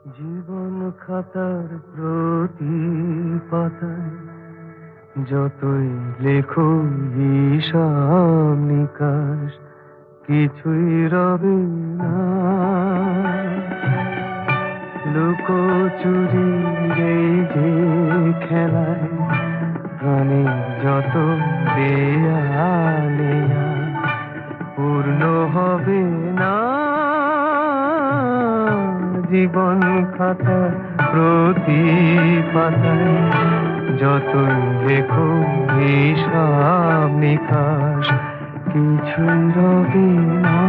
জীবন খাতার প্রতি পাতায় যতই লেখো হিসাব নিকাশ, কিছুই রবে না। লুকোচুরি এই যে খেলায় প্রাণে যত দেয়ালে পূর্ণ হবে না। জীবন খাতা প্রতি পাতায় যতই লেখো হিসাব নিকাশ, কিছুই রবে না।